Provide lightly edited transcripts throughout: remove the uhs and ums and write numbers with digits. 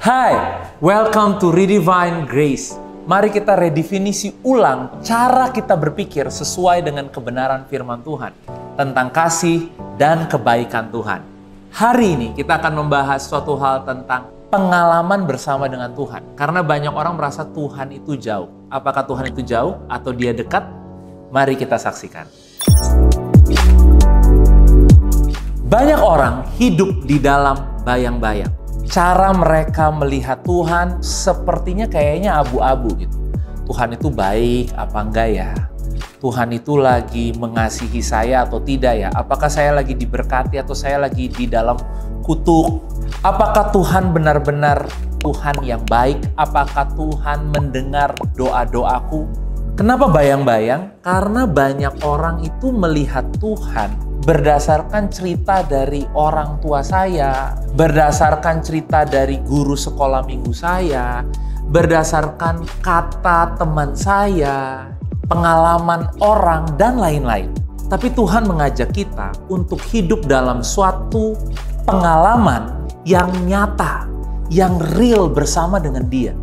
Hai, welcome to Redefine Grace. Mari kita redefinisi ulang cara kita berpikir sesuai dengan kebenaran firman Tuhan tentang kasih dan kebaikan Tuhan. Hari ini kita akan membahas suatu hal tentang pengalaman bersama dengan Tuhan. Karena banyak orang merasa Tuhan itu jauh. Apakah Tuhan itu jauh atau dia dekat? Mari kita saksikan. Banyak orang hidup di dalam bayang-bayang. Cara mereka melihat Tuhan sepertinya kayaknya abu-abu gitu. Tuhan itu baik apa enggak ya? Tuhan itu lagi mengasihi saya atau tidak ya? Apakah saya lagi diberkati atau saya lagi di dalam kutuk? Apakah Tuhan benar-benar Tuhan yang baik? Apakah Tuhan mendengar doa-doaku? Kenapa bayang-bayang? Karena banyak orang itu melihat Tuhan berdasarkan cerita dari orang tua saya, berdasarkan cerita dari guru sekolah minggu saya, berdasarkan kata teman saya, pengalaman orang, dan lain-lain. Tapi Tuhan mengajak kita untuk hidup dalam suatu pengalaman yang nyata, yang real bersama dengan Dia.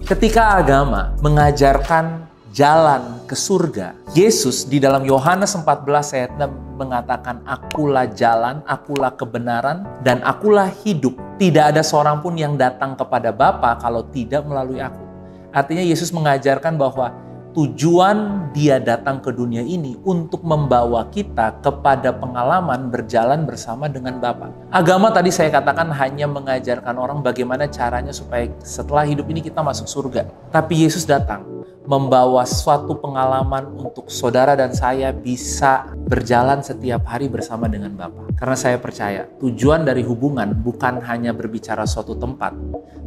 Ketika agama mengajarkan jalan ke surga, Yesus di dalam Yohanes 14 ayat 6 mengatakan, "Akulah jalan, akulah kebenaran, dan akulah hidup. Tidak ada seorang pun yang datang kepada Bapa kalau tidak melalui aku." Artinya Yesus mengajarkan bahwa tujuan Dia datang ke dunia ini untuk membawa kita kepada pengalaman berjalan bersama dengan Bapa. Agama tadi saya katakan hanya mengajarkan orang bagaimana caranya supaya setelah hidup ini kita masuk surga. Tapi Yesus datang membawa suatu pengalaman untuk saudara dan saya bisa berjalan setiap hari bersama dengan Bapa. Karena saya percaya tujuan dari hubungan bukan hanya berbicara suatu tempat,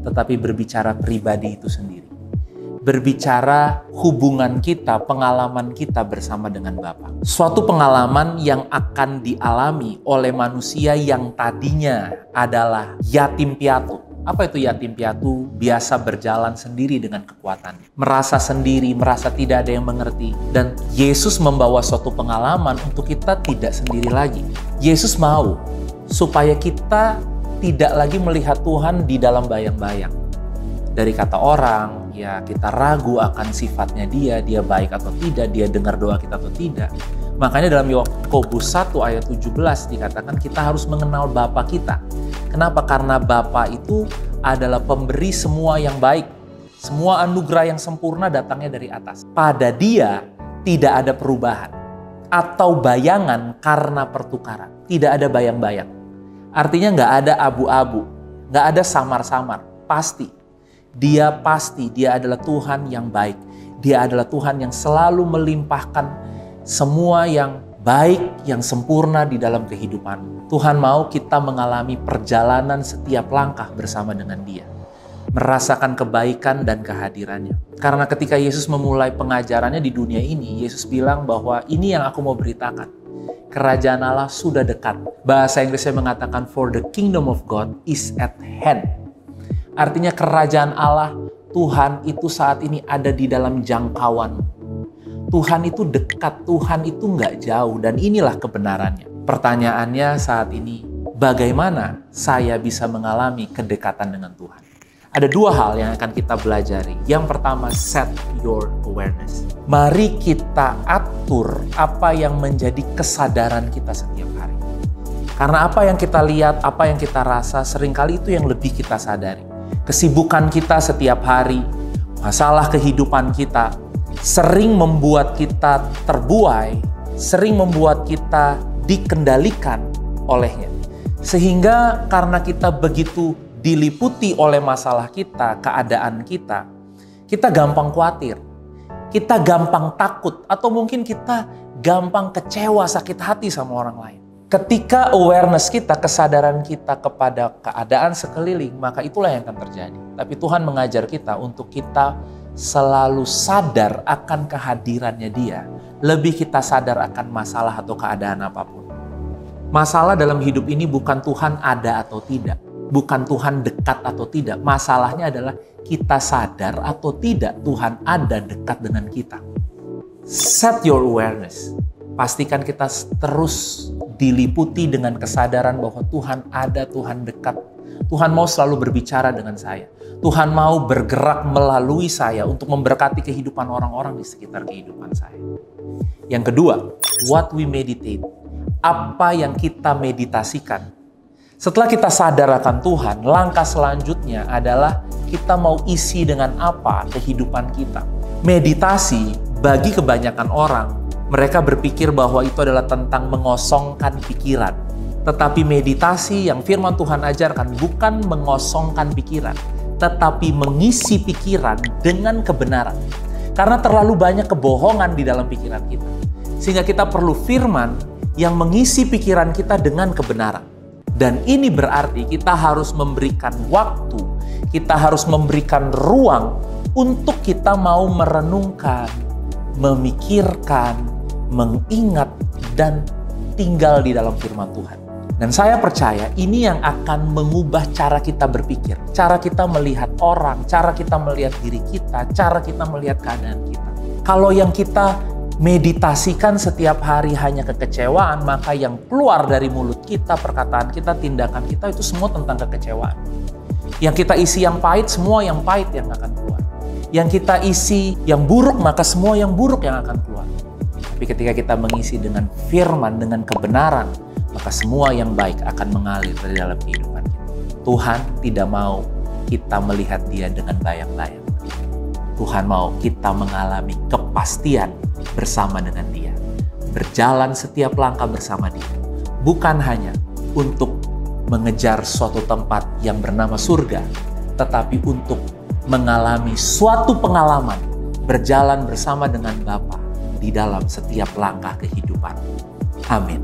tetapi berbicara pribadi itu sendiri. Berbicara hubungan kita, pengalaman kita bersama dengan Bapa. Suatu pengalaman yang akan dialami oleh manusia yang tadinya adalah yatim piatu. Apa itu yatim piatu? Biasa berjalan sendiri dengan kekuatannya. Merasa sendiri, merasa tidak ada yang mengerti. Dan Yesus membawa suatu pengalaman untuk kita tidak sendiri lagi. Yesus mau supaya kita tidak lagi melihat Tuhan di dalam bayang-bayang. Dari kata orang, ya kita ragu akan sifatnya dia baik atau tidak, dia dengar doa kita atau tidak. Makanya dalam Yakobus 1 ayat 17 dikatakan kita harus mengenal Bapa kita. Kenapa? Karena Bapa itu adalah pemberi semua yang baik. Semua anugerah yang sempurna datangnya dari atas. Pada Dia tidak ada perubahan atau bayangan karena pertukaran. Tidak ada bayang-bayang. Artinya nggak ada abu-abu, nggak ada samar-samar. Pasti. Dia adalah Tuhan yang baik. Dia adalah Tuhan yang selalu melimpahkan semua yang baik, yang sempurna di dalam kehidupan. Tuhan mau kita mengalami perjalanan setiap langkah bersama dengan Dia. Merasakan kebaikan dan kehadirannya. Karena ketika Yesus memulai pengajarannya di dunia ini, Yesus bilang bahwa ini yang aku mau beritakan. Kerajaan Allah sudah dekat. Bahasa Inggrisnya mengatakan, "For the kingdom of God is at hand." Artinya kerajaan Allah, Tuhan itu saat ini ada di dalam jangkauan. Tuhan itu dekat, Tuhan itu nggak jauh, dan inilah kebenarannya. Pertanyaannya saat ini, bagaimana saya bisa mengalami kedekatan dengan Tuhan? Ada dua hal yang akan kita pelajari. Yang pertama, set your awareness. Mari kita atur apa yang menjadi kesadaran kita setiap hari. Karena apa yang kita lihat, apa yang kita rasa, seringkali itu yang lebih kita sadari. Kesibukan kita setiap hari, masalah kehidupan kita, sering membuat kita terbuai, sering membuat kita dikendalikan olehnya. Sehingga karena kita begitu diliputi oleh masalah kita, keadaan kita gampang khawatir, kita gampang takut, atau mungkin kita gampang kecewa, sakit hati sama orang lain. Ketika awareness kita, kesadaran kita kepada keadaan sekeliling, maka itulah yang akan terjadi. Tapi Tuhan mengajar kita untuk kita selalu sadar akan kehadirannya Dia. Lebih kita sadar akan masalah atau keadaan apapun. Masalah dalam hidup ini bukan Tuhan ada atau tidak. Bukan Tuhan dekat atau tidak. Masalahnya adalah kita sadar atau tidak Tuhan ada dekat dengan kita. Set your awareness. pastikan kita terus diliputi dengan kesadaran bahwa Tuhan ada, Tuhan dekat. Tuhan mau selalu berbicara dengan saya. Tuhan mau bergerak melalui saya untuk memberkati kehidupan orang-orang di sekitar kehidupan saya. Yang kedua, what we meditate. Apa yang kita meditasikan. Setelah kita sadar akan Tuhan, langkah selanjutnya adalah kita mau isi dengan apa kehidupan kita. Meditasi bagi kebanyakan orang, mereka berpikir bahwa itu adalah tentang mengosongkan pikiran. Tetapi meditasi yang firman Tuhan ajarkan bukan mengosongkan pikiran, tetapi mengisi pikiran dengan kebenaran. Karena terlalu banyak kebohongan di dalam pikiran kita. Sehingga kita perlu firman yang mengisi pikiran kita dengan kebenaran. Dan ini berarti kita harus memberikan waktu, kita harus memberikan ruang untuk kita mau merenungkan, memikirkan, mengingat, dan tinggal di dalam firman Tuhan. Dan saya percaya ini yang akan mengubah cara kita berpikir, cara kita melihat orang, cara kita melihat diri kita, cara kita melihat keadaan kita. Kalau yang kita meditasikan setiap hari hanya kekecewaan, maka yang keluar dari mulut kita, perkataan kita, tindakan kita itu semua tentang kekecewaan. Yang kita isi yang pahit, semua yang pahit yang akan keluar. Yang kita isi yang buruk, maka semua yang buruk yang akan keluar. Tapi ketika kita mengisi dengan firman, dengan kebenaran, maka semua yang baik akan mengalir dari dalam kehidupan kita. Tuhan tidak mau kita melihat Dia dengan bayang-bayang. Tuhan mau kita mengalami kepastian bersama dengan Dia. Berjalan setiap langkah bersama Dia. Bukan hanya untuk mengejar suatu tempat yang bernama surga, tetapi untuk mengalami suatu pengalaman berjalan bersama dengan Bapa di dalam setiap langkah kehidupan. Amin.